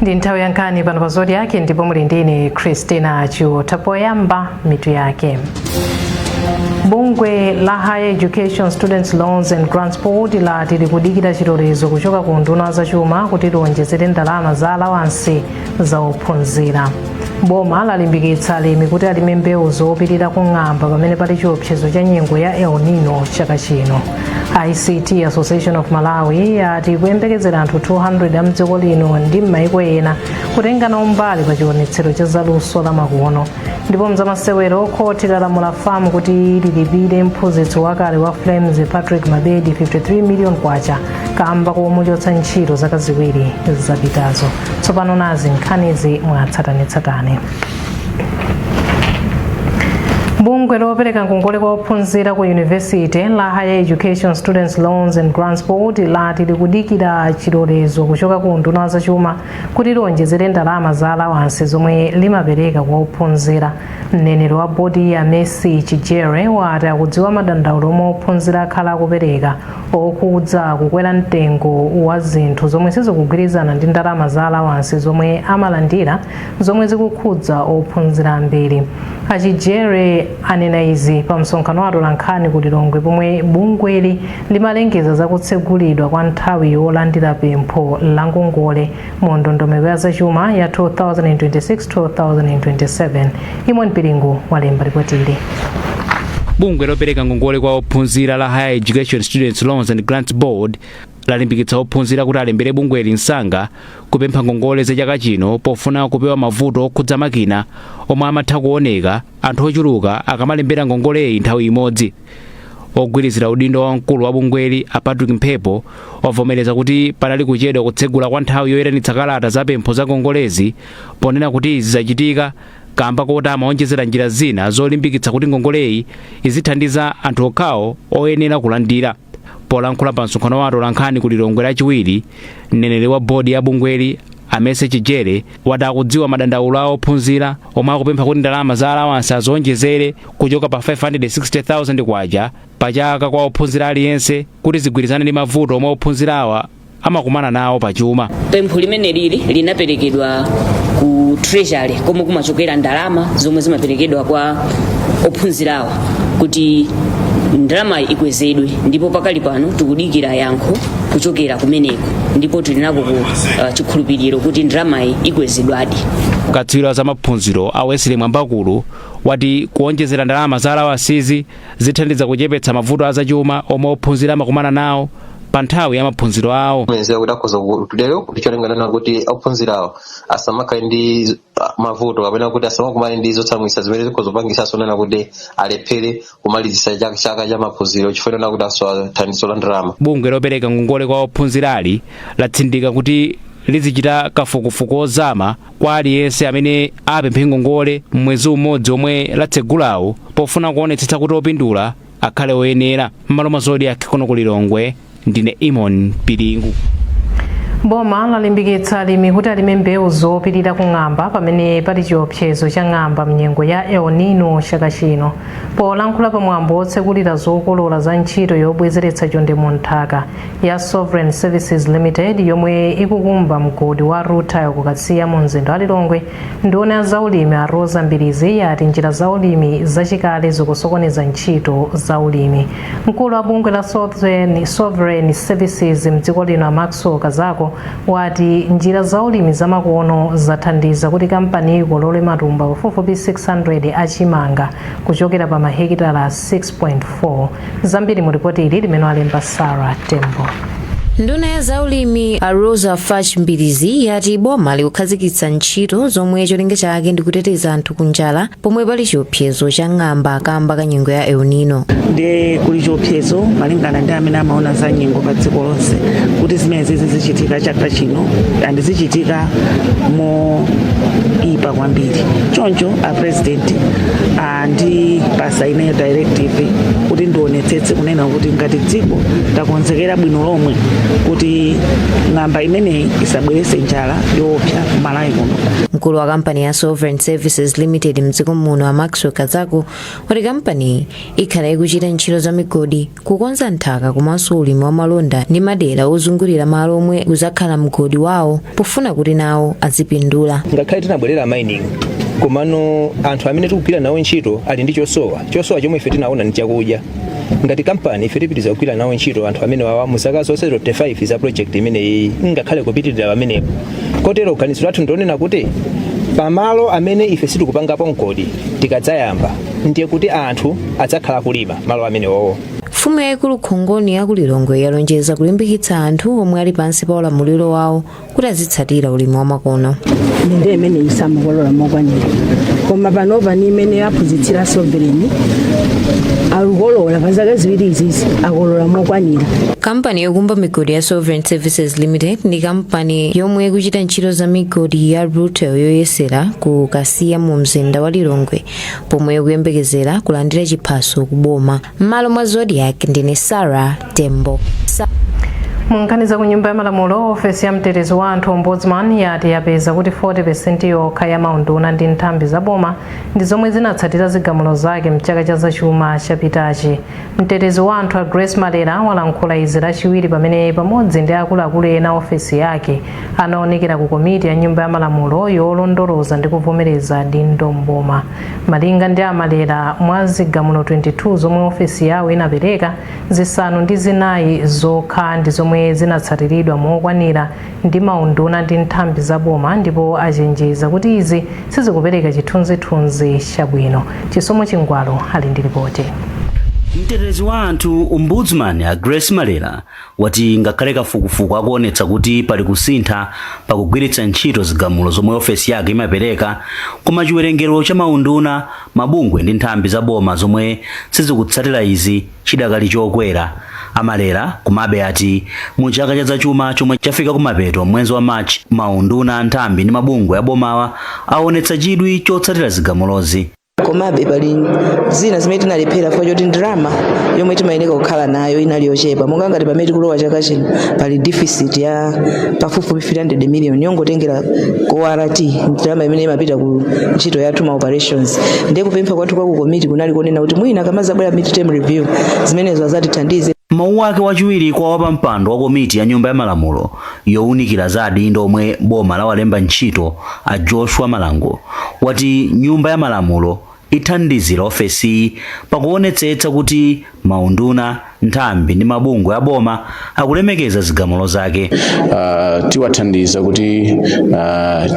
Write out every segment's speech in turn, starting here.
Ndi nthawi yankani pano pa Zodiac ndipo muli ndine Christina Chiota. Poyamba mitu yake. Bungwe la Higher Education Students Loans and Grants Board lati likudikira chilolezo kuchoka ku nduna zachuma kuti liwonjezere ndalama za allowance za ophunzira. Boma lalimbikitsa alimi kuti alime mbewu zopirira kung'amba pamene pali chiopsezo cha nyengo ya El Nino chaka chino. ICT Association of Malawi yati kuyembekezera anthu 200 a mdziko lino ndi m'mayiko ena kutenga nawo mbali pa chionetsero cha zaluso la makono. Ndipo mzamasewero khoti lalamula famu kuti lilipire mphunzitsi wakale wa Flames Patrick Mabedi 53 million kwacha kamba komuchotsa ntchito zaka ziwiri zapitazo. Tsopano nazi nkhanizi mwatsatanetsatane. Bungwe lopereka ngongole kwa ophunzira ku University la Higher Education Students Loans and Grants Board lati likudikira chilolezo kuchoka ku nduna zachuma kuti liwonjezere ndalama za allowance zomwe limapereka kwa ophunzira. Mneneri wa bodi ya Messi Chijere wati akudziwa madandaulo omwe ophunzira akhala akupereka okudza kukwera mtengo wa zinthu zomwe sizikugwirizana ndi ndalama za allowance zomwe amalandira zomwe zikukhudza ophunzira ambiri. Achijere anena izi pa msonkhano wa atolankhani ku Lilongwe pomwe bungweli limalengeza za kutsegulidwa kwa nthawi yolandira pempho la ngongole mu ndondomeko ya zachuma ya 2026-2027. Imon Piringu walemba ripoti ili. Bungwe lopereka ngongole kwa ophunzira la Higher Education Students Loans and Grants Board lalimbikitsa ophunzira kuti alembere bungweli msanga kupempha ngongole za chaka chino pofuna kupewa mavuto okhudza makina omwe amatha kuoneka anthu ochuluka akamalembera ngongoleyi nthawi imodzi. Ogwirizira udindo wa mkulu wa bungweli a Patrick Mphepo wavomereza kuti panali kuchedwa kutsegula kwa nthawi yoyeranitsa kalata za pempho za ngongolezi ponena kuti izi zachitika kamba kuti amaonjezera njira zina zolimbikitsa kuti ngongoleyi izithandiza anthu okhawo oyenera kulandira. Polankhula pa msonkhano wa atolankhani ku Lilongwe lachiwiri, mneneri wa bodi ya bungweli a Messi Chijere wati akudziwa madandaulo a ophunzira omwe akupempha kuti ndalama za allowance azonjezere kuchoka pa 560,000 kwacha pa chaka kwa ophunzira aliyense kuti zigwirizane ndi mavuto omwe ophunzirawa amakumana nawo pachuma. Pempho limene linaperekedwa ku treasury komwe kumachokera ndalama zomwe zimaperekedwa kwa ophunzirawa kuti ndalama ikwezedwe, ndipo pakali pano tikudikira yankho kuchokera kumeneko, ndipo tilinako chikhulupiriro kuti ndalama ikwezedwadi. Katswiri za maphunziro a Wesley Mwambakulu wati kuonjezera ndalama za allowance zithandiza kuchepetsa mavuto a zachuma omwe ophunzira amakumana nawo pa nthawi ya maphunziro awo. Mwenzi akudakoza kutudero kuti cholengana kuti ophunzirawo asamakale ndi mavuto kapena kuti asamakumane ndi zotsamwisa zimene zikozopangisa sonena kuti alephere kumalizisa chaka cha maphunziro chifukwa kuti asathandizo la ndalama. Bungwe lopereka ngongole kwa ophunzirali latsindika kuti lizichita kafukufuku ozama kwa aliyense amene apemphe ngongole mwezi umodzi omwe latsegulawo pofuna kuonetsetsa kuti opindula akhale oyenera. M'malo mwa Zodiac kuno ku Lilongwe, ndine Imon Piringu. Boma lalimbikitsa alimi kuti alime mbewu zopirira kung'amba pamene pali chiopsezo cha ng'amba mnyengo ya El Nino chaka chino. Polankhula pamwambo otsegulira zokolola za ntchito yobwezeretsa chonde mu nthaka ya Sovereign Services Limited yomwe ikukumba mgodi wa Ruta kukatsiya mu mzinda wa Lilongwe, nduna ya zaulimi a Rosa Mbirizi yati njira zaulimi zachikale zikusokoneza ntchito zaulimi. Mkulu wa bungwe la Sovereign Services mdziko lino a Maxwell Kazako wati njira zaulimi zamakono zathandiza kuti kampani ikolole matumba pafupifupi 600 achimanga kuchokera pa mahekitala 6.4. Zambiri mu ripoti ili limene alemba Sarah Tembo. Nduna ya zaulimi a Rosa Mbirizi yati boma likukhazikitsa ntchito zomwe cholinga chake ndi kuteteza anthu kunjala pomwe pali chiopsezo cha ng'amba kamba ka nyengo ya El Nino. Ndi kuli chiopsezo malingana ndi amene amaona za nyengo pa dziko lonse kuti zimene zichitika chaka chino andi zichitika mo ipa kwambiri. Choncho a president ndi pa ndisaine directive kuti ndionetsetse kunena kuti ngati dziko takonzekera bwino lomwe kuti ng'amba imeneyi isabweretse njala yoopsa kumalawi kuno. Mkulu wa kampani ya Sovereign Services Limited mdziko muno wa Maxwell Kazako wati kampani ikhala ikuchita ntchito za migodi, kukonza nthaka komanso ulimi wa malonda ndi madera ozungulira malo omwe uzakhala mgodi wawo pofuna kuti nawo azipindula. Ngakhale tinabwerera mining komano anthu amene tikugwira nawo ntchito ali ndi chosowa chomwe ife tinaona ndi chakudya. Ngati kampani ife tipitiriza kugwira nawo ntchito anthu amene wawa muzaka zonse 35 za project imeneyi ngakhale kupitirira pamenepo. Kotero ganizo lathu ndionena kuti pamalo amene ife sitikupangapo mgodi tikadzayamba ndiye kuti anthu adzakhala kulima malo amene wowo. Mfumu yaikulu Khongoni ya Kulilongwe yalonjeza kulimbikitsa anthu omwe ali pansi pa ulamuliro wawo kuti azitsatira ulimi wa makono. Ndi imene isamukolola mokwanira koma panopa ni imene yaphunzitsira Sovereign akukolola pa zaka ziwiri izizi akolola mokwanira. Kampani yokumba migodi ya Sovereign Services Limited ndi kampani yomwe ikuchita ntchito za migodi ya Brutel yoyesera ku Kasiya mu mzinda wa Lilongwe pomwe ikuyembekezera kulandira chiphaso kuboma. M'malo mwa Zodiac ndine Sarah Tembo. Munkhaniza ku nyumba ya malamulo, ofesi ya mtetezi wa anthu ombudsman yati yapeza kuti 40% yokha ya maunduna ndi nthambi za boma ndi zomwe zinatsatira zigamulo zake mchaka cha zachuma chapitachi. Mtetezi wa anthu a Grace Malera walankhula izi lachiwiri pamene pamodzi ndi akuluakulu ena ofesi yake anaonekera ku komiti ya nyumba ya malamulo yolondoloza ndi kuvomereza dindo mboma. Malinga ndi Malera mwa zigamulo 22 zomwe ofesi yawo inapereka, zisanu ndi zinayi zokha ndi zomwe zinatsatiridwa mokwanira ndi maunduna ndi nthambi za boma, ndipo achenjeza kuti izi sizikupereka chithunzithunzi chabwino. Chisomo Chingwalo ali ndi ripoti. Mtetezi wa anthu ombudsman a Grace Malera wati ngakhale kafukufuku akuonetsa kuti pali kusintha pakugwiritsa ntchito zigamulo zomwe ofesi yake imapereka, koma chiwerengero cha maunduna, mabungwe ndi nthambi za boma zomwe sizikutsatira izi chidakali chokwera. Amalera kumabe ati mu chaka cha zachuma chomwe chafika kumapeto mwezi wa March, maunduna, nthambi ndi mabungwe ya bomawa aonetsa chidwi chotsatira zigamulozi. Komabe pali zina zimene tinalephera fo choti ndalama yomwe timayenera kukhala nayo inali yochepa. Monga ngati pamene tikulowa chaka chino pali deficit ya pafupifupi 300 million yongotengera ku RT, ndalama imene imapita ku ntchito ya tuma operations. Ndiye kupempha kwathu kwa ku committee kunali kunena kuti mwina kamazabwera mid-term review zimenezo azatithandize. Mawu ake wachiwiri kwa wapampando wa komiti ya nyumba ya malamulo yowunikira za adindo omwe boma lawalemba ntchito a Joshua Malango wati nyumba ya malamulo ithandizira ofesi pakuonetsetsa kuti maunduna, nthambi ndi mabungwe ya boma akulemekeza zigamulo zake. Tiwathandiza kuti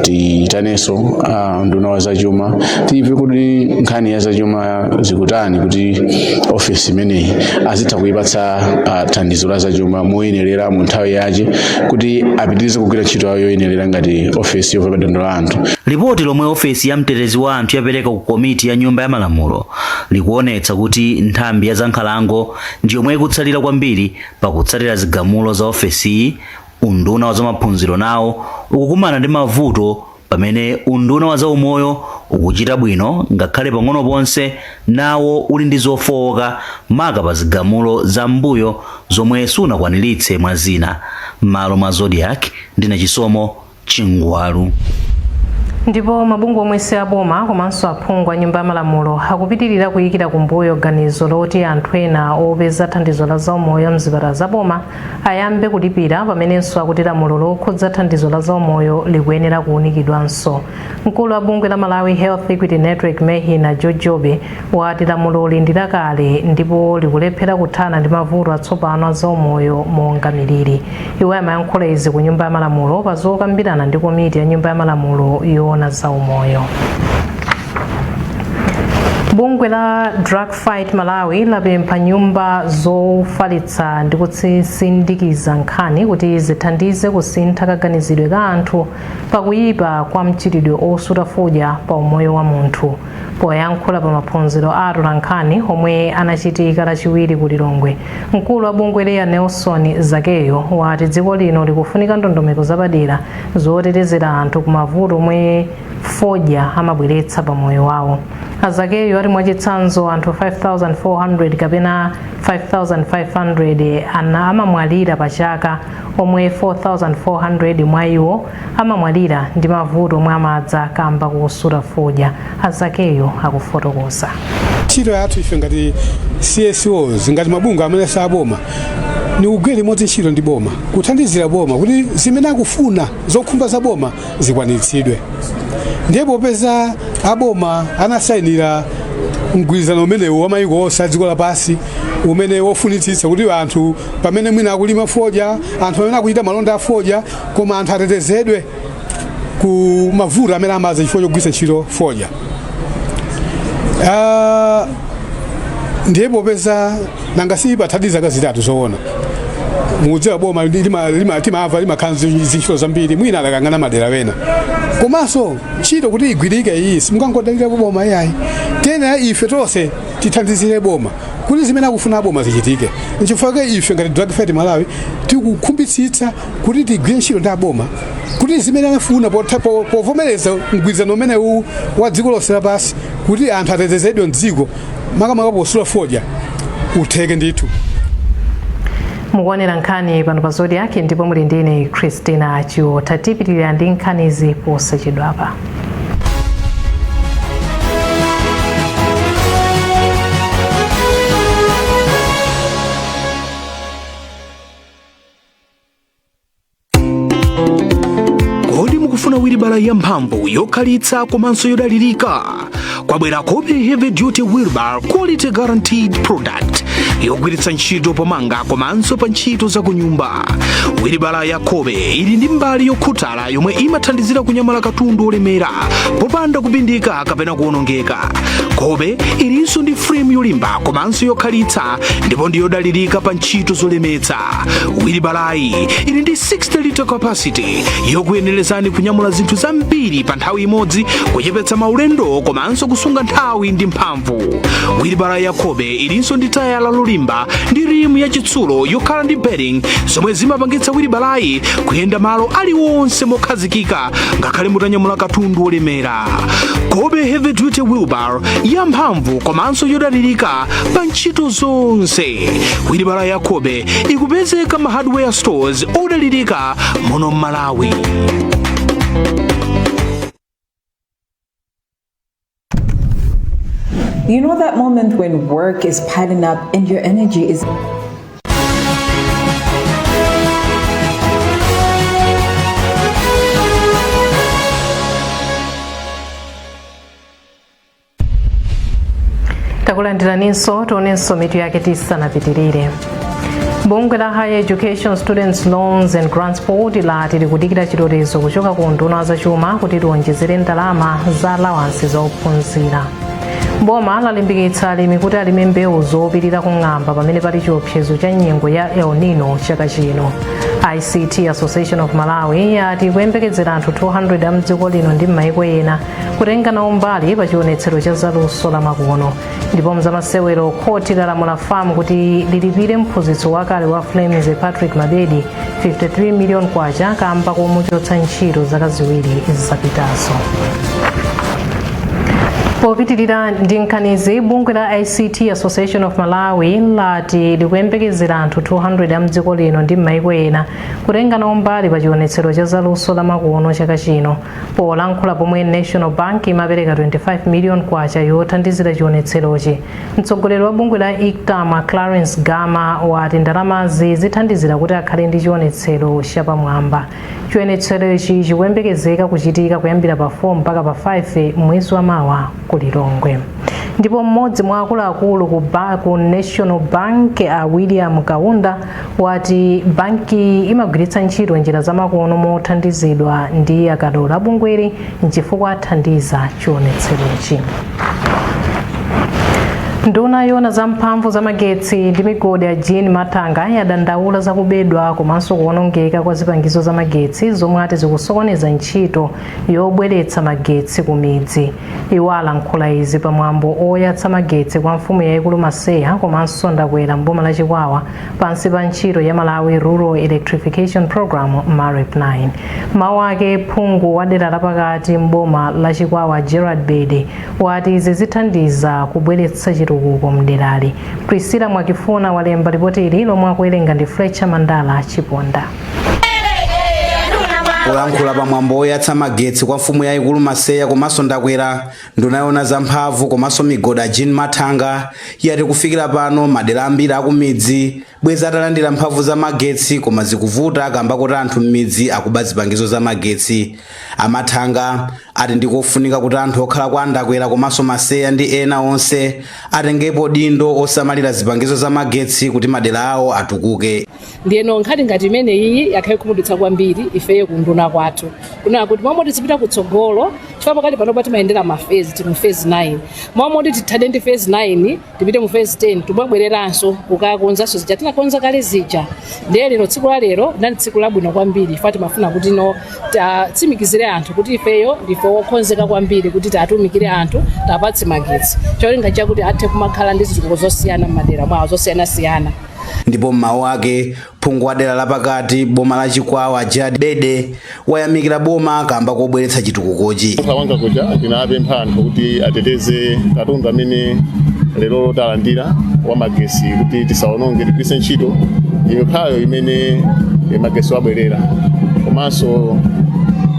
titanenso nduna wa zachuma timve kuti nkhani ya zachuma zikutani kuti ofesi imeneyi azitha kuipatsa thandizo la zachuma moyenerera mu nthawi yache kuti apitirize kugwira ntchito yawo yoyenerera ngati ofesi yopepa dindo la anthu. Ripoti lomwe ofesi ya mtetezi wa anthu yapereka ku komiti ya nyumba ya malamulo likuonetsa kuti nthambi ya zankhalango ndi yomwe ikutsalira kwambiri pakutsatira zigamulo za ofesi. Unduna wa zamaphunziro nawo ukukumana ndi mavuto pamene unduna wa zaumoyo ukuchita bwino ngakhale pang'ono ponse nawo uli ndi zofowoka maka pa zigamulo za mbuyo zomwe sunakwaniritse mwa zina. M'malo mwa Zodiac ndine Chisomo Chingwalu. Ndipo mabungwe omwe si aboma komanso aphungu a nyumba ya malamulo akupitirira kuyikira kumbuyo ganizo loti anthu ena opeza thandizo la zaumoyo mzipatala za boma ayambe kulipira pamenenso akuti lamulo lokhudza thandizo la zaumoyo likuyenera kuunikidwanso. Mkulu wa bungwe la Malawi Health Equity Network Mehina Jojobe wati lamulo ndi lakale ndipo likulephera kuthana ndi mavuto atsopano a zaumoyo monga miliri. Iwo amayankhula izi ku nyumba ya malamulo pa zokambirana ndi komiti ya nyumba ya malamulo na zaumoyo. Bungwe la Drug Fight Malawi lapempha nyumba zofalitsa ndi kutsindikiza nkhani kuti zithandize kusintha kaganizidwe ka anthu pakuyipa kwa mchitidwe osuta fodya pa umoyo wa munthu. Poyankhula pa maphunziro a atolankhani omwe anachitika lachiwiri ku Lilongwe, mkulu wa bungwe leya Nelson Zakeyo wati dziko lino likufunika ndondomeko zapadera zotetezera anthu ku mavuto omwe fodya amabweretsa pa moyo wawo. azakeyo ali mwachitsanzo anthu 5,400 kapena 5,500 amamwalira pa chaka, omwe 4,400 mwa iwo amamwalira ndi mavuto omwe amadza kamba kusula fodya. Azakeyo akufotokoza. Ntchito yathu ife ngati CSOs ngati mabungwe amene saboma ni ugwira limodzi ntchito ndi boma kuthandizira boma kuti zimene akufuna zokhumba za boma zikwaniritsidwe. Ndiye popeza aboma anasayinira mgwirizano umenewu wa mayiko onse a dziko lapansi umene wofunitsitsa kuti anthu pamene mwina akulima fodya, anthu amene akuchita malonda a fodya, koma anthu atetezedwe ku mavuto amene amadza chifukwa chogwiritsa ntchito fodya. Ndiye popeza nanga sipathandiza kazitatu zoona mudziwa boma timamva limakhala zintchito zambiri, mwina adakang'ana madera wena, komanso ntchito kuti igwirike iyi simungangodalira boma yayi. Tena ife tonse tithandizire boma kuti zimene akufuna boma zichitike. Nchifukwa ife ngati Drug Fight Malawi tikukhumbitsitsa kuti tigwire ntchito ndi aboma kuti zimene anafuna povomereza mgwirizano umenewu wa dziko lonse lapansi kuti anthu atetezedwe mdziko makamaka posula fodya utheke ndithu. Mukuonera nkhani pano pa Zodiac ndipo muli ndine Christina Chiota. Tipitirira ndi nkhanizi posachedwapa. Kodi mukufuna wilibala yamphamvu yokhalitsa komanso yodalirika? Kwabwera Kobe Heavy Duty Wheelbarrow Quality Guaranteed Product yogwiritsa ntchito pomanga komanso pa ntchito za kunyumba. Wilibala ya Kobe ili ndi mbali yokhutala yomwe imathandizira kunyamula katundu olemera popanda kupindika kapena kuonongeka. Kobe ilinso ndi frame yolimba komanso yokhalitsa ndipo ndi yodalirika pa ntchito zolemetsa. Wilibalayi ili ndi 60 liter capacity yokuyenerezani kunyamula zinthu zambiri pa nthawi imodzi, kuchepetsa maulendo komanso kusunga nthawi ndi mphamvu. Wilibala ya Kobe ilinso ndi tayala lolimba ndi rimu yachitsulo yokhala ndi bearing zomwe zimapangitsa wilibalayi kuyenda malo aliwonse mokhazikika ngakhale mutanyamula katundu olemera. Kobe Heavy Duty Wheelbarrow yamphamvu komanso yodalirika pa ntchito zonse. Wilibala ya Kobe ikupezeka ma hardware stores odalirika muno Malawi. You know that moment when work is piling up and your energy is takulandiraninso tionenso mitu yake tisanapitirire. Bungwe la Higher Education Students Loans and Grants Board lati likudikira chilolezo kuchoka ku nduna wa zachuma kuti liwonjezere ndalama za allowance za ophunzira. Boma lalimbikitsa alimi kuti alime mbewu zopirira kung'amba pamene pali chiopsezo cha nyengo ya El Nino chaka chino. ICT Association of Malawi yati kuyembekezera anthu 200 amdziko lino ndi m'mayiko ena kutenga nawo mbali pa chionetsero cha zaluso la makono. Ndipo mzamasewero khoti lalamula famu kuti lilipire mphunzitsi wakale wa Flames Patrick Mabedi 53 million kwacha kamba komuchotsa ntchito zaka ziwiri zapitazo. Popitirira ndi nkhanizi, bungwe la ICT Association of Malawi lati likuyembekezera anthu 200 amdziko lino ndi m'mayiko ena kutenga nawo mbali pa chionetsero cha zaluso la makono chaka chino. Polankhula pomwe National Bank imapereka 25 million kwacha yothandizira chionetserochi, mtsogoleri wa bungwe la ICTAM Clarence Gama wati ndalamazi zithandizira kuti akhale ndi chionetsero chapamwamba. Chionetserochi chikuyembekezeka kuchitika kuyambira pa 4 mpaka pa 5 mwezi wa mawa ku Lilongwe. Ndipo mmodzi mwa akuluakulu ku National Bank William Kaunda wati banki imagwiritsa ntchito njira zamakono mothandizidwa ndi akadolo abungweri nchifukwa athandiza chionetserochi. Nduna yona za mphamvu za magetsi ndi migodi ya Jean Matanga yadandaula za kubedwa komanso kuwonongeka kwa zipangizo za magetsi zomwe ati zikusokoneza ntchito yobweretsa magetsi ku midzi. Iwo alankhula izi pamwambo oyatsa magetsi kwa mfumu yayikulu Maseya komanso Ndakwera mboma la Chikwawa pansi pa ntchito ya Malawi Rural Electrification Program MAREP 9. Mawu ake phungu wa dera lapakati mboma la Chikwawa Gerard Bede wati izi zithandiza kubweretsa chitukuko mderali. Priscilla Mwakifuna walemba ripoti ili lomwe akuwerenga ndi Fletcher Mandala Chiponda. Kulankhula pamwambo oyatsa magetsi kwa mfumu yayikulu Maseya komanso Ndakwera, nduna yona za mphamvu komanso migodi ya Jean Matanga yati kufikira pano madera ambiri akumidzi bweza atalandira mphamvu za magetsi koma zikuvuta kamba kuti anthu m'midzi akuba zipangizo za magetsi. Amatanga ati ndikofunika kuti anthu okhala kwa Ndakwera komanso Maseya ndi ena onse atengepo dindo osamalira zipangizo za magetsi kuti madera awo atukuke. Ndiyeno nkhati ngati imene iyi yakhaye kumudutsa kwambiri ifeye kunduna kwathu. Kuna kuti momwe tizipita kutsogolo chifukwa pakati pano pati mayendera mafezi ti mu phase 9. Momwe tithade ndi phase 9 tipite mu phase 10 tubwabwereranso kukakonzanso zija tinakonza kale zija. Ndiye lero tsiku la lero ndani tsiku labwino kwambiri ifati mafuna kuti no tsimikizire anthu kuti ifeyo ndife wokonzeka kwambiri kuti tatumikire anthu tapatse magetsi. Cholinga chakuti athe kumakhala ndi zitukuko zosiyana m'madera mwawo zosiyana-siyana. Ndipo mmawu ake phungu wa dera lapakati boma la Chikwawa Gerard Bede wayamikira boma kamba kobweretsa chitukukochi. Wanga kuja tinapempha anthu kuti ateteze katundu amene lero talandira wa magesi kuti tisawononge tigwiritse ntchito imene imene magesi wabwerera. Komanso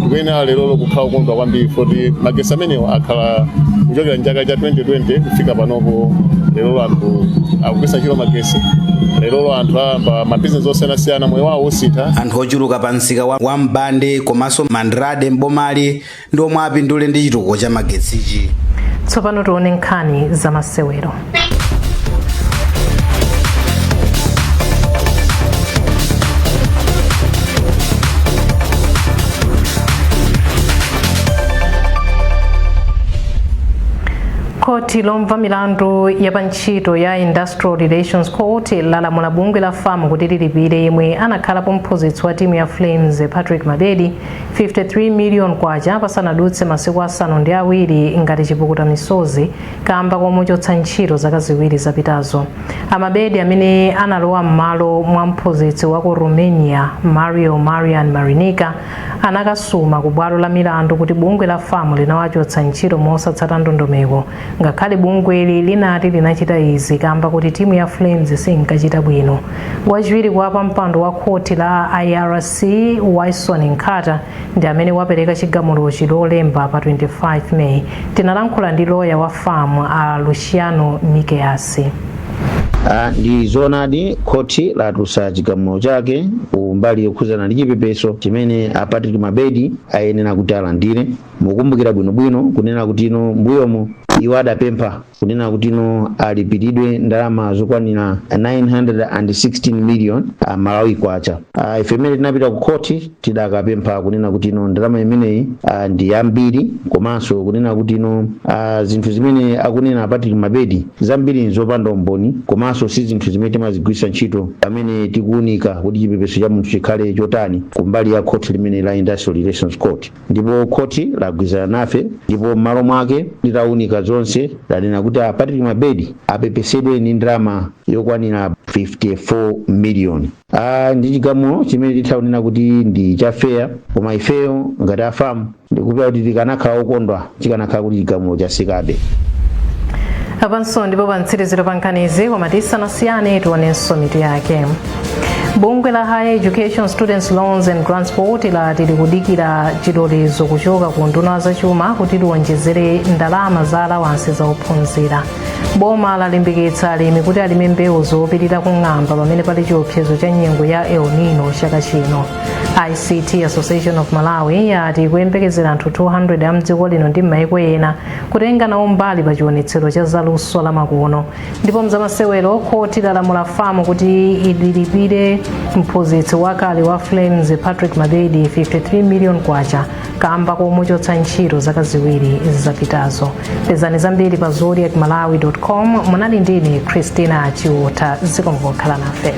tikuyena lero kukhala kukondwa kwambiri kuti magesi amenewo akhala kuchokera mchaka cha 2020 kufika panopo lero anthu akugwiritsa ntchito magesi. Lero anthu amba mabizinesi osiyana-siyana moyo wawo usintha. Anthu ochuluka pa msika wa Mbande komanso Mandrade mbomali ndi omwe apindule ndi chitukuko cha magetsichi. Tsopano tione nkhani za masewero. Koti lomva milandu ya pantchito ya Industrial Relations Court lalamula bungwe la FAMU kuti lilipire yemwe anakhalapo mphunzitsi wa timu ya Flames Patrick Mabedi 53 million kwacha pasanadutse masiku asanu ndi awiri ngati chipukuta misozi kamba komuchotsa ntchito zaka ziwiri zapitazo. Amabedi amene analowa m'malo mwa mphunzitsi wa ku Romania Mario Marian Marinica anakasuma ku bwalo la milandu kuti bungwe la FAMU linawachotsa ntchito mosatsata ndondomeko. Ngakhale bungweli linati linachita izi kamba kuti timu ya Flames sinkachita bwino. Wachiwiri kwa pampando wa khoti la IRC Wyson Nkata ndi amene wapereka chigamulochi lolemba pa 25 May. Tinalankhula ndi loya wa FAMU a Luciano Mikeasi. Ndi zonadi khoti latulutsa chigamulo chake umbali yokhuzana ndi chipepeso chimene a Patrick Mabedi ayenera kuti alandire. Mukumbukira bwinobwino kunena kuti ino mbuyomo iwo adapempha kunena kuti ino alipiridwe ndalama zokwanira 916 million Malawi kwacha. Ife imene tinapita ku khoti tidakapempha kunena kuti ino ndalama imeneyi ndi yambiri komanso kunena kuti ino zinthu zimene akunena Patrick Mabedi zambiri nzopanda umboni komanso si zinthu zimene timazigwiritsa ntchito pamene tikuunika kuti chipepeso cha munthu chikhale chotani kumbali ya khoti limene la Industrial Relations Court. Ndipo khoti lagwirizana nafe ndipo m'malo mwake litaunika zonse lanena kuti Patrick Mabedi apepesedwe ndi ndalama yokwanira 54 million. Ndi chigamulo chimene tithaunena kuti ndi cha fair koma ifeyo ngati a FAMU ndikupeza kuti tikanakhala okondwa chikanakhala kuti chigamulo chasikabe. Apanso ndipo pantsiriziro pa nkhanizi koma tisanasiyane tionenso mitu yake. Bungwe la Higher Education Students Loans and Grants Board lati likudikira chilolezo kuchoka ku nduna zachuma kuti liwonjezere ndalama za alawansi za ophunzira. Boma lalimbikitsa alimi kuti alime mbewu zopirira kung'amba pamene pali chiopsezo cha nyengo ya El Nino chaka chino. ICT Association of Malawi yati kuyembekezera anthu 200 amdziko lino ndi maiko ena kutenga nawo mbali pa chionetsero cha zaluso la makono. Ndipo mzamasewero khoti lalamula famu kuti ilipire mphunzitsi wakale wa Flames Patrick Mabedi 53 million kwacha kamba komuchotsa ntchito zaka ziwiri zapitazo. Pezani zambiri pa zodiacmalawi.com. Munali ndine Christina Chiota, zikomo pokhala nafe.